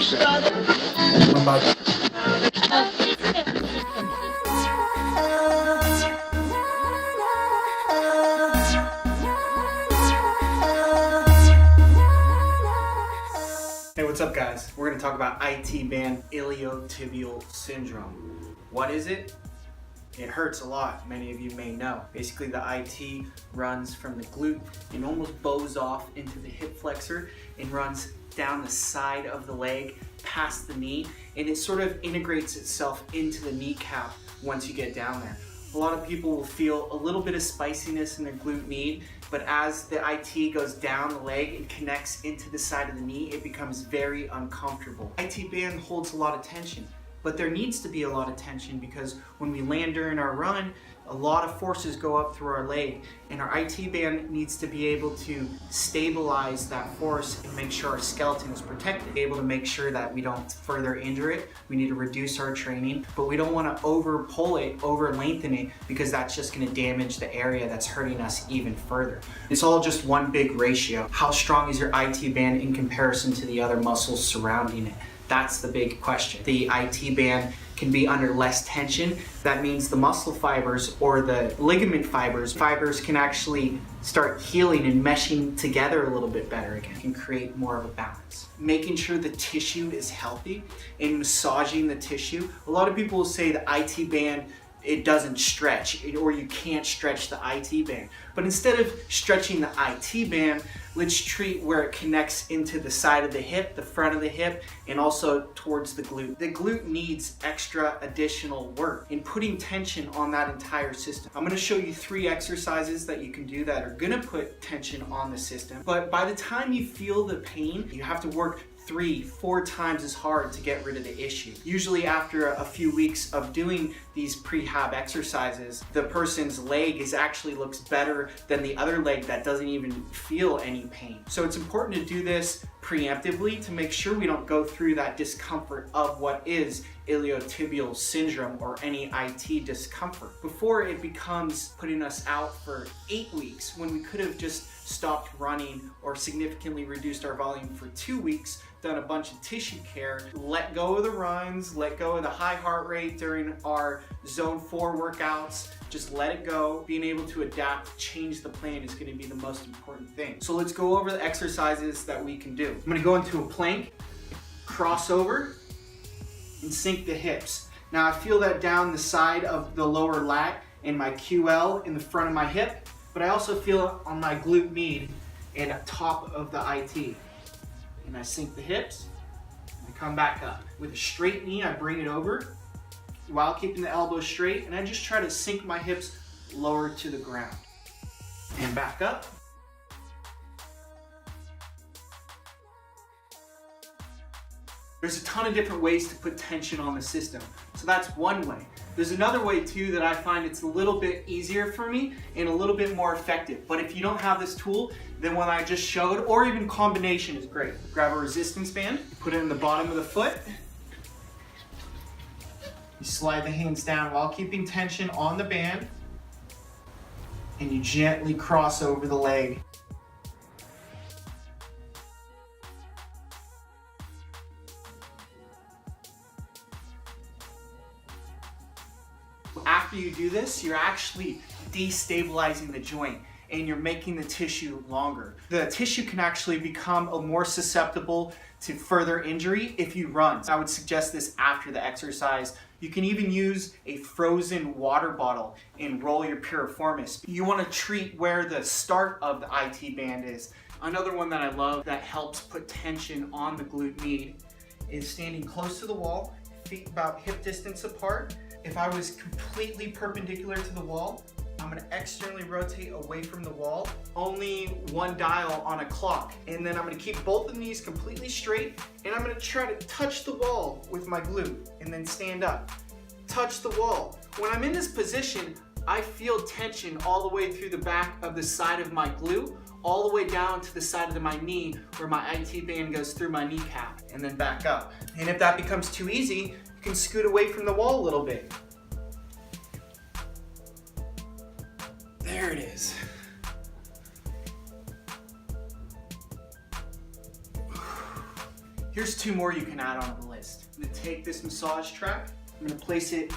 Hey, what's up guys? We're going to talk about IT band iliotibial syndrome. What is it? It hurts a lot, many of you may know. Basically the IT runs from the glute and almost bows off into the hip flexor and runs down the side of the leg past the knee, and it sort of integrates itself into the kneecap once you get down there. A lot of people will feel a little bit of spiciness in their glute med, but as the IT goes down the leg and connects into the side of the knee, it becomes very uncomfortable. IT band holds a lot of tension, but there needs to be a lot of tension because when we land during our run, a lot of forces go up through our leg, and our IT band needs to be able to stabilize that force and make sure our skeleton is protected, able to make sure that we don't further injure it. We need to reduce our training, but we don't want to over pull it, over lengthen it, because that's just going to damage the area that's hurting us even further. It's all just one big ratio. How strong is your IT band in comparison to the other muscles surrounding it? That's the big question. The IT band can be under less tension. That means the muscle fibers or the ligament fibers can actually start healing and meshing together a little bit better again. It can create more of a balance. Making sure the tissue is healthy and massaging the tissue. A lot of people will say the IT band, it doesn't stretch, or you can't stretch the IT band. But instead of stretching the IT band, let's treat where it connects into the side of the hip, the front of the hip, and also towards the glute. The glute needs extra additional work in putting tension on that entire system. I'm gonna show you 3 exercises that you can do that are gonna put tension on the system. But by the time you feel the pain, you have to work 3-4 times as hard to get rid of the issue. Usually after a few weeks of doing these prehab exercises, the person's leg actually looks better than the other leg that doesn't even feel any pain. So it's important to do this preemptively to make sure we don't go through that discomfort of what is iliotibial syndrome or any IT discomfort before it becomes putting us out for 8 weeks when we could have just stopped running or significantly reduced our volume for 2 weeks, done a bunch of tissue care, let go of the runs, let go of the high heart rate during our zone 4 workouts, just let it go. Being able to adapt, change the plan is going to be the most important thing. So let's go over the exercises that we can do. I'm going to go into a plank, cross over, and sink the hips. Now I feel that down the side of the lower lat and my QL in the front of my hip, but I also feel it on my glute med and top of the IT. And I sink the hips, and I come back up. With a straight knee, I bring it over while keeping the elbows straight, and I just try to sink my hips lower to the ground. And back up. There's a ton of different ways to put tension on the system. So that's one way. There's another way too that I find it's a little bit easier for me and a little bit more effective. But if you don't have this tool, then what I just showed, or even combination, is great. Grab a resistance band, put it in the bottom of the foot. You slide the hands down while keeping tension on the band, and you gently cross over the leg. After you do this, you're actually destabilizing the joint and you're making the tissue longer. The tissue can actually become more susceptible to further injury if you run. I would suggest this after the exercise. You can even use a frozen water bottle and roll your piriformis. You want to treat where the start of the IT band is. Another one that I love that helps put tension on the glute med is standing close to the wall, feet about hip distance apart. If I was completely perpendicular to the wall, I'm gonna externally rotate away from the wall, only one dial on a clock. And then I'm gonna keep both of the knees completely straight, and I'm gonna try to touch the wall with my glute, and then stand up. Touch the wall. When I'm in this position, I feel tension all the way through the back of the side of my glute, all the way down to the side of my knee where my IT band goes through my kneecap, and then back up. And if that becomes too easy, you can scoot away from the wall a little bit. There it is. Here's 2 more you can add on the list. I'm gonna take this massage track, I'm gonna place it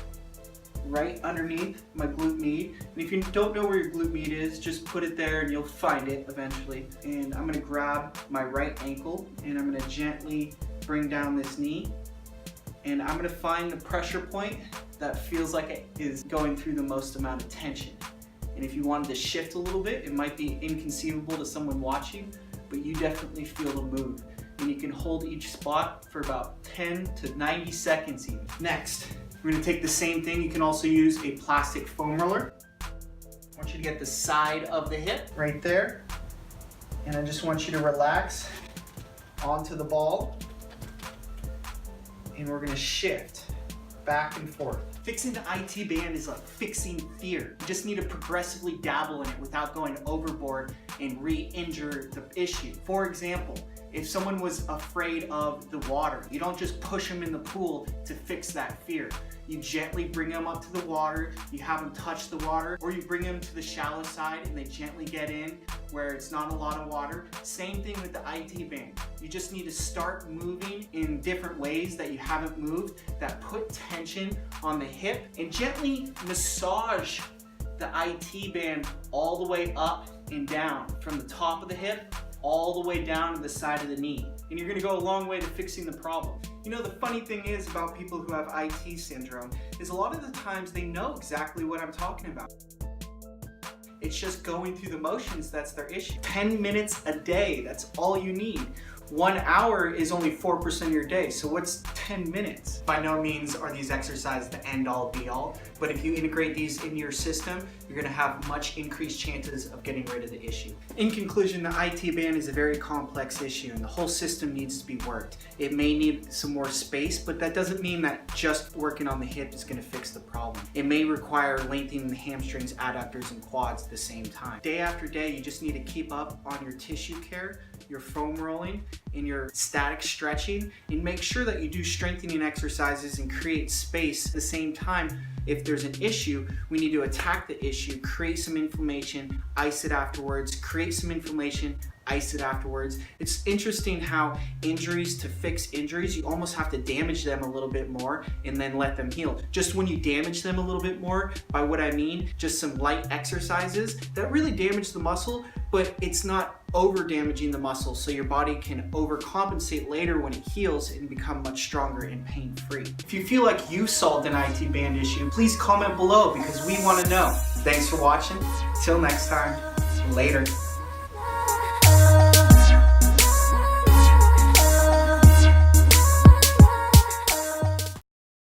right underneath my glute med. And if you don't know where your glute med is, just put it there and you'll find it eventually. And I'm gonna grab my right ankle and I'm gonna gently bring down this knee. And I'm gonna find the pressure point that feels like it is going through the most amount of tension. And if you wanted to shift a little bit, it might be inconceivable to someone watching, but you definitely feel the move. And you can hold each spot for about 10 to 90 seconds even. Next, we're gonna take the same thing. You can also use a plastic foam roller. I want you to get the side of the hip right there. And I just want you to relax onto the ball. And we're gonna shift back and forth. Fixing the IT band is like fixing fear. You just need to progressively dabble in it without going overboard and re-injure the issue. For example, if someone was afraid of the water, you don't just push them in the pool to fix that fear. You gently bring them up to the water, you have them touch the water, or you bring them to the shallow side and they gently get in where it's not a lot of water. Same thing with the IT band. You just need to start moving in different ways that you haven't moved that put tension on the hip and gently massage the IT band all the way up and down from the top of the hip all the way down to the side of the knee. And you're gonna go a long way to fixing the problem. You know, the funny thing is about people who have IT syndrome is a lot of the times they know exactly what I'm talking about. It's just going through the motions that's their issue. 10 minutes a day, that's all you need. 1 hour is only 4% of your day, so what's 10 minutes? By no means are these exercises the end all be all, but if you integrate these into your system, you're gonna have much increased chances of getting rid of the issue. In conclusion, the IT band is a very complex issue and the whole system needs to be worked. It may need some more space, but that doesn't mean that just working on the hip is gonna fix the problem. It may require lengthening the hamstrings, adductors, and quads at the same time. Day after day, you just need to keep up on your tissue care, your foam rolling, and your static stretching, and make sure that you do strengthening exercises and create space. At the same time, if there's an issue, we need to attack the issue, create some inflammation, ice it afterwards, create some inflammation, ice it afterwards. It's interesting how injuries, to fix injuries, you almost have to damage them a little bit more and then let them heal. Just when you damage them a little bit more, by what I mean, just some light exercises that really damage the muscle, but it's not over damaging the muscle, so your body can overcompensate later when it heals and become much stronger and pain-free. If you feel like you solved an IT band issue, please comment below because we want to know. Thanks for watching. Till next time, later.